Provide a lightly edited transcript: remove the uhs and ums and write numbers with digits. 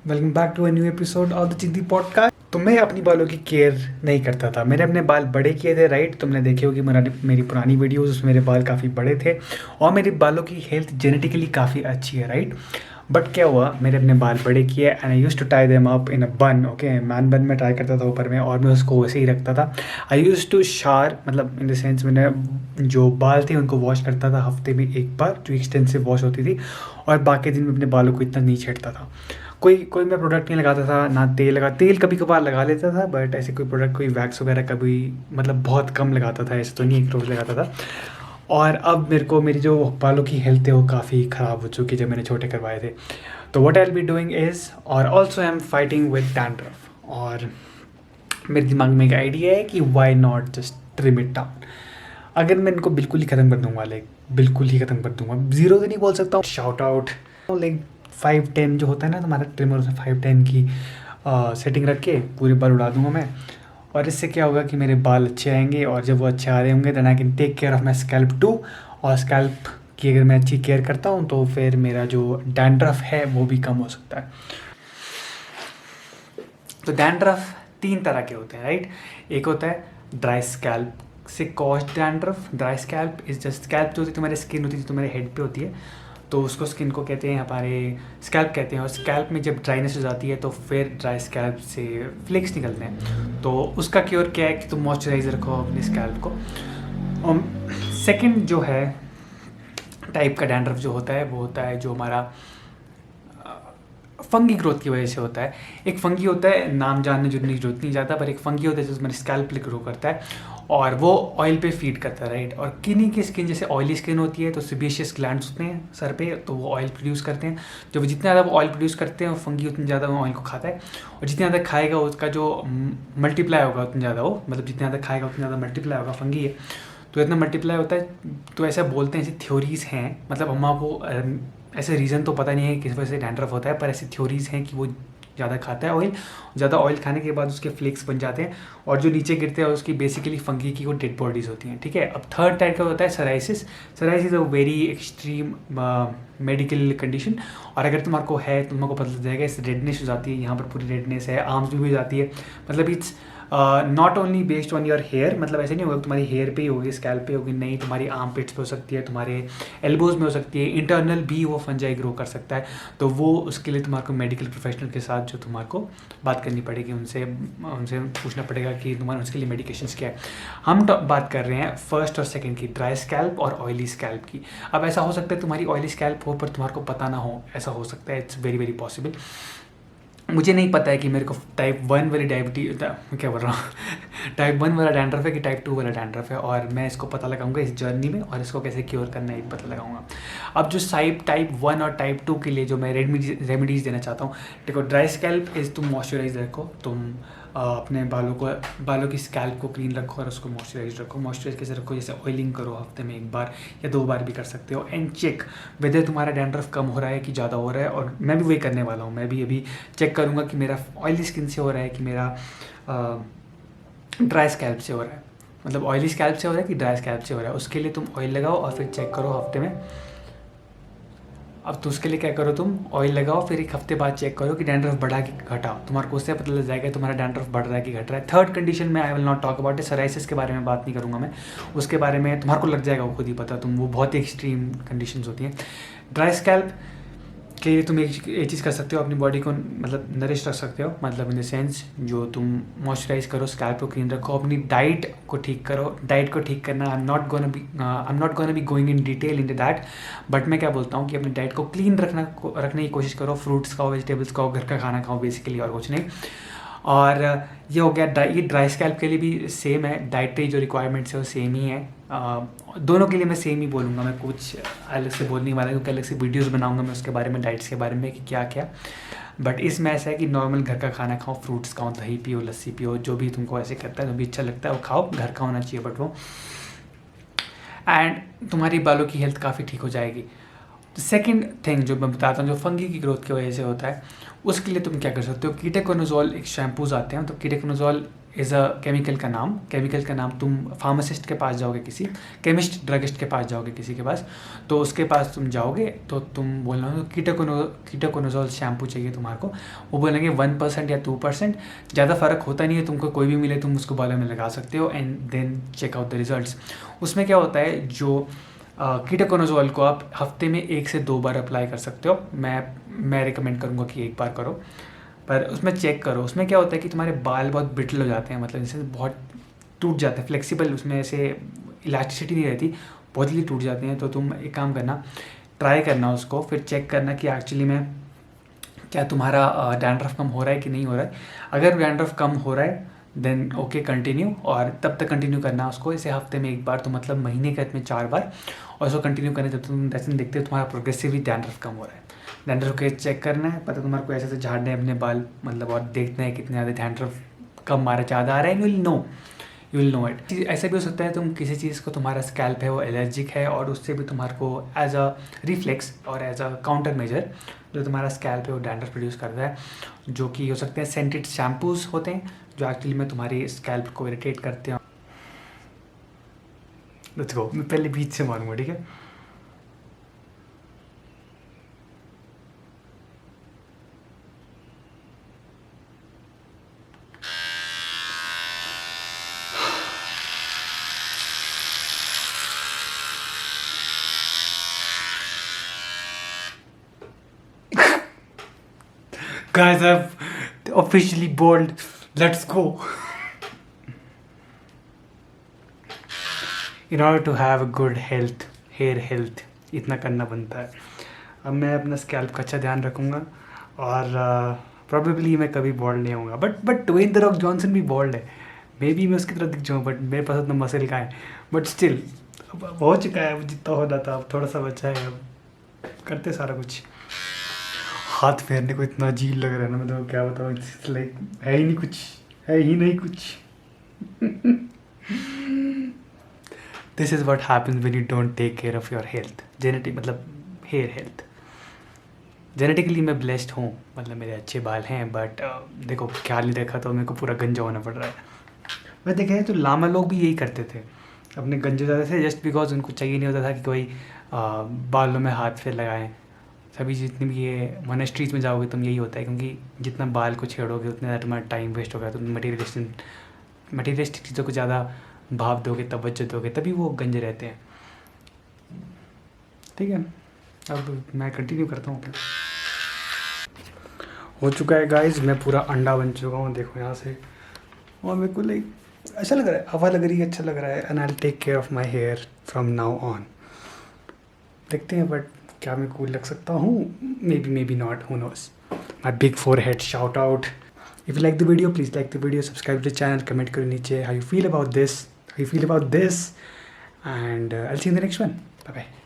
Welcome back to a new episode of the Chindi podcast. तो मैं अपनी बालों की केयर नहीं करता था। मैंने अपने बाल बड़े किए थे, राइट। तुमने देखे होगी मेरी पुरानी वीडियोस, उसमें मेरे बाल काफ़ी बड़े थे और मेरे बालों की हेल्थ जेनेटिकली काफ़ी अच्छी है, राइट। बट क्या हुआ, मैंने अपने बाल बड़े किए and I use to tie them up in a bun. Okay, man बन में ट्राई करता था ऊपर में, और मैं उसको वैसे ही रखता था। आई यूज टू शार, मतलब इन द सेंस मैंने जो बाल थे उनको वॉश करता था हफ्ते में एक बार, जो एक्सटेंसिव वॉश होती थी। और बाकी दिन में अपने बालों को इतना नहीं छेड़ता था। कोई कोई मैं प्रोडक्ट नहीं लगाता था, ना तेल कभी कभार लगा लेता था, बट ऐसे कोई प्रोडक्ट, कोई वैक्स वगैरह कभी, मतलब बहुत कम लगाता था। ऐसे तो नहीं, एक रोज़ लगाता था। और अब मेरी जो बालों की हेल्थ है वो काफ़ी ख़राब हो चुकी है जब मैंने छोटे करवाए थे। तो what I will be doing is, और also I am fighting with dandruff. और मेरे दिमाग में एक आइडिया है कि why not just trim it down. अगर मैं इनको बिल्कुल ही ख़त्म कर दूंगा, लाइक बिल्कुल ही ख़त्म कर दूंगा, ज़ीरो तो नहीं बोल सकता हूँ, शाउट आउट लाइक 5-10 जो होता है ना तुम्हारा ट्रिमर, उसमें 5-10 की सेटिंग रख के पूरे बाल उड़ा दूंगा मैं। और इससे क्या होगा कि मेरे बाल अच्छे आएंगे, और जब वो अच्छे आ रहे होंगे then I can take care of my scalp too. और स्कैल्प की अगर मैं अच्छी केयर करता हूँ तो फिर मेरा जो डैंड्रफ है वो भी कम हो सकता है। तो डैंड्रफ 3 तरह के होते हैं, राइट। एक होता है ड्राई स्कैल्प से caused dandruff. Dry scalp is just, scalp जो होती है तुम्हारी स्किन होती है, जो तुम्हारे हेड पे होती है, तो उसको स्किन को कहते हैं हमारे स्कैल्प कहते हैं। और स्कैल्प में जब ड्राइनेस हो जाती है तो फिर ड्राई स्कैल्प से फ्लेक्स निकलते हैं। तो उसका क्योर क्या है कि तुम मॉइस्चराइज रखो अपने स्कैल्प को। सेकंड जो है टाइप का डैंड्रफ जो होता है, वो होता है जो हमारा फंगी ग्रोथ की वजह से होता है। एक फंगी होता है, नाम जानने जुड़ने की जरूरत नहीं जाता, पर एक फंगी होता है जो तुम्हारे स्कैल्प पे ग्रो करता है और वो ऑयल पे फीड करता है, राइट। और किन्हीं की स्किन जैसे ऑयली स्किन होती है तो सेबेशियस ग्लैंड्स होते हैं सर पे, तो वो ऑयल प्रोड्यूस करते हैं। जब जितने ज़्यादा वो ऑयल प्रोड्यूस करते हैं, फंगी उतनी ज़्यादा वो ऑयल को खाता है, और जितने ज़्यादा खाएगा उसका जो मल्टीप्लाई होगा उतना ज़्यादा वो, मतलब जितने ज़्यादा खाएगा उतना ज़्यादा मल्टीप्लाई होगा। फंगी है तो इतना मल्टीप्लाई होता है। तो ऐसा बोलते हैं, ऐसी थ्योरीज़ हैं, मतलब अम्मा को ऐसे रीज़न तो पता नहीं है किस वजह से डैंड्रफ होता है, पर ऐसी थ्योरीज़ हैं कि वो ज़्यादा खाता है ऑयल। ज़्यादा ऑयल खाने के बाद उसके फ्लेक्स बन जाते हैं, और जो नीचे गिरते हैं उसकी बेसिकली फंगी की वो डेड बॉडीज़ होती हैं, ठीक है। अब थर्ड टाइप का होता है psoriasis. Psoriasis a very extreme medical condition, और अगर तुम्हारे को है तो तुम्हारे को पता चल जाएगा। इससे रेडनेस हो जाती है, यहाँ पर पूरी रेडनेस है, आर्म्स में भी हो जाती है। मतलब it's not only based on your hair, मतलब ऐसे नहीं होगा तुम्हारी हेयर पे ही होगी, स्कैल्प पे होगी, नहीं, तुम्हारी आर्म पिट्स पे हो सकती है, तुम्हारे एल्बोज में हो सकती है, इंटरनल भी वो फंजाई ग्रो कर सकता है। तो वो उसके लिए तुम्हारे को मेडिकल प्रोफेशनल के साथ जो तुम्हारे को बात करनी पड़ेगी, उनसे पूछना पड़ेगा कि तुम्हारे उसके लिए मेडिकेशंस क्या है। हम बात कर रहे हैं फर्स्ट और सेकंड की, ड्राई स्कैल्प और ऑयली स्कैल्प की। अब ऐसा हो सकता है तुम्हारी ऑयली स्कैल्प हो पर तुम्हारे को पता ना हो, ऐसा हो सकता है, इट्स वेरी वेरी पॉसिबल। मुझे नहीं पता है कि मेरे को टाइप 1 वाली डायबिटीज, क्या बोल रहा हूँ टाइप 1 वाला डैंड्रफ है कि टाइप 2 वाला डैंड्रफ है, और मैं इसको पता लगाऊंगा इस जर्नी में, और इसको कैसे क्योर करना है पता लगाऊंगा। अब जो टाइप 1 और टाइप 2 के लिए जो मैं रेमेडीज़ देना चाहता हूँ, देखो, ड्राई स्कैल्प इज़ तुम मॉइस्चराइज रखो, तुम अपने बालों की स्कैल्प को क्लीन रखो और उसको मॉइस्चराइज रखो। मॉइस्चराइज कैसे रखो, जैसे ऑयलिंग करो, हफ्ते में 1 बार या 2 बार भी कर सकते हो, एंड चेक वेदर तुम्हारा डैंड्रफ कम हो रहा है कि ज़्यादा हो रहा है। और मैं भी वही करने वाला हूँ, मैं भी अभी चेक करूँगा कि मेरा ऑयली स्किन से हो रहा है कि मेरा ड्राई स्कैल्प से हो रहा है, मतलब ऑयली स्कैल्प से हो रहा है कि ड्राई स्कैल्प से हो रहा है। उसके लिए तुम ऑयल लगाओ और फिर चेक करो हफ्ते में। अब तो उसके लिए क्या करो, तुम ऑयल लगाओ, फिर 1 हफ्ते बाद चेक करो कि डैंड्रफ बढ़ा कि घटा। तुम्हारे को उससे पता लग जाएगा तुम्हारा डैंड्रफ बढ़ रहा है कि घट रहा है। थर्ड कंडीशन में I will not talk about it, psoriasis के बारे में बात नहीं करूँगा मैं, उसके बारे में तुम्हारे को लग जाएगा वो खुद ही पता, तुम वो बहुत ही एक्सट्रीम कंडीशंस होती हैं। ड्राई स्कैल्प के लिए तुम एक चीज़ कर सकते हो, अपनी बॉडी को मतलब नरिश रख सकते हो, मतलब इन द सेंस जो तुम मॉइस्चराइज करो, स्कैल्प को क्लीन रखो, अपनी डाइट को ठीक करो। डाइट को ठीक करना, I am not gonna be going in detail in that, but मैं क्या बोलता हूँ कि अपनी डाइट को क्लीन रखने की कोशिश करो। फ्रूट्स खाओ, वेजिटेबल्स खाओ, घर का खाना खाओ बेसिकली, और कुछ नहीं। और ये हो गया, ये ड्राई स्कैल्प के लिए भी सेम है, डाइटरी जो रिक्वायरमेंट्स है वो सेम ही है। दोनों के लिए मैं सेम ही बोलूँगा, मैं कुछ अलग से बोलने वाला, क्योंकि अलग से वीडियोस बनाऊंगा मैं उसके बारे में, डाइट्स के बारे में कि क्या क्या। बट इसमें ऐसा है कि नॉर्मल घर का खाना खाओ, फ्रूट्स खाओ, दही पियो, लस्सी पियो, जो भी तुमको ऐसे करता है, जो भी अच्छा लगता है वो खाओ, घर का होना चाहिए बट वो, एंड तुम्हारी बालों की हेल्थ काफ़ी ठीक हो जाएगी। सेकेंड थिंग जो मैं बताता हूँ, जो फंगी की ग्रोथ की वजह से होता है, उसके लिए तुम क्या कर सकते हो, कीटोकोनाजोल एक शैम्पूज आते हैं, तो कीटोकोनाजोल इज़ अ केमिकल का नाम तुम फार्मासिस्ट के पास जाओगे, किसी केमिस्ट ड्रगिस्ट के पास जाओगे किसी के पास, तो उसके पास तुम जाओगे तो तुम बोलना हो कीटोकोनोजोल शैम्पू चाहिए तुम्हारे को, वो बोलेंगे 1% या 2%, ज़्यादा फ़र्क होता नहीं है, तुमको कोई भी मिले तुम उसको बालों में लगा सकते हो and then check out the results. उसमें क्या होता है, जो कीटोकोनोजोल को आप हफ्ते में 1 से 2 बार अप्लाई कर सकते हो। मैं रिकमेंड करूँगा कि 1 बार करो, पर उसमें चेक करो। उसमें क्या होता है कि तुम्हारे बाल बहुत ब्रिटल हो जाते हैं, मतलब जैसे बहुत टूट जाते हैं, फ्लेक्सिबल उसमें ऐसे इलास्टिसिटी नहीं रहती, बहुत जल्दी टूट जाते हैं। तो तुम एक काम करना, ट्राई करना उसको, फिर चेक करना कि एक्चुअली में क्या तुम्हारा डैंड्रफ कम हो रहा है कि नहीं हो रहा है। अगर डैंड्रफ कम हो रहा है देन ओके कंटिन्यू, और तब तक कंटिन्यू करना उसको, इसे हफ्ते में 1 बार, तो मतलब महीने के में 4 बार, और उसको कंटिन्यू करने जब तुम ऐसे देखते हो तुम्हारा प्रोग्रेसिवली डैंड्रफ कम हो रहा है। डैंड्रफ के चेक करना है, पता तुम्हारे को ऐसे झाड़ने हैं अपने बाल, मतलब, और देखते हैं कितने ज़्यादा डैंड्रफ कम आ रहा है, ज़्यादा आ रहा है, यू विल नो इट। ऐसा भी हो सकता है तुम किसी चीज़ को, तुम्हारा स्कैल्प है वो एलर्जिक है, और उससे भी तुम्हारे को एज अ रिफ्लेक्स और एज अ काउंटर मेजर जो तुम्हारा स्कैल्प है वो डैंड्रफ प्रोड्यूस करता है, जो कि हो सकते हैं सेंटेड शैम्पूज होते हैं जो एक्चुअली में तुम्हारी स्कैल्प को इरिटेट करते हैं। लेट्स गो, मैं पहले बीच से मारूंगा, ठीक है। Guys, I've officially bald. Let's go. In order to have a good health, hair health, इतना करना बनता है। अब मैं अपना स्कैल्प का अच्छा ध्यान रखूँगा, और प्रोबेबली मैं कभी बॉल्ड नहीं होऊंगा। But Dwayne the Rock Johnson भी बॉल्ड है, मे बी मैं उसकी तरह दिख जाऊँ, बट मेरे पास उतना मसल का है। बट स्टिल अब हो चुका है, अब जितना हो जाता, अब थोड़ा सा बचा है, अब करते सारा कुछ। हाथ फेरने को इतना अजीब लग रहा है ना, मतलब क्या बताऊँ, लाइक है ही नहीं कुछ, है ही नहीं कुछ। This is what happens when you don't take care of your health, genetic, मतलब हेयर हेल्थ। जेनेटिकली मैं ब्लेस्ड हूँ, मतलब मेरे अच्छे बाल हैं, बट देखो ख्याल नहीं रखा तो मेरे को पूरा गंजा होना पड़ रहा है। मैं देखे हैं तो लामा लोग भी यही करते थे, अपने गंजे जाते थे जस्ट बिकॉज उनको चाहिए नहीं होता था कि कोई बालों में हाथ फेर लगाएं। सभी जितनी भी ये मोनेस्ट्रीज में जाओगे तुम, यही होता है, क्योंकि जितना बाल को छेड़ोगे उतना ज़्यादा तुम्हारा टाइम वेस्ट होगा, तुम मटीरियलिस्टिक चीज़ों को ज़्यादा भाव दोगे, तवज्जो दोगे, तभी वो गंजे रहते हैं। ठीक है, अब मैं कंटिन्यू करता हूँ। हो चुका है गाइज, मैं पूरा अंडा बन चुका हूँ, देखो यहाँ से, और मेरे को लाइक अच्छा लग रहा है, हवा लग रही है, अच्छा लग रहा है। And I will take care of my hair from now on. देखते हैं, बट क्या मैं कूल लग सकता हूँ, maybe not, who knows. My big forehead, shout out. If you like the video, please like the video, subscribe to the channel, comment करो नीचे how you feel about this, and I will see in the next one. Bye bye.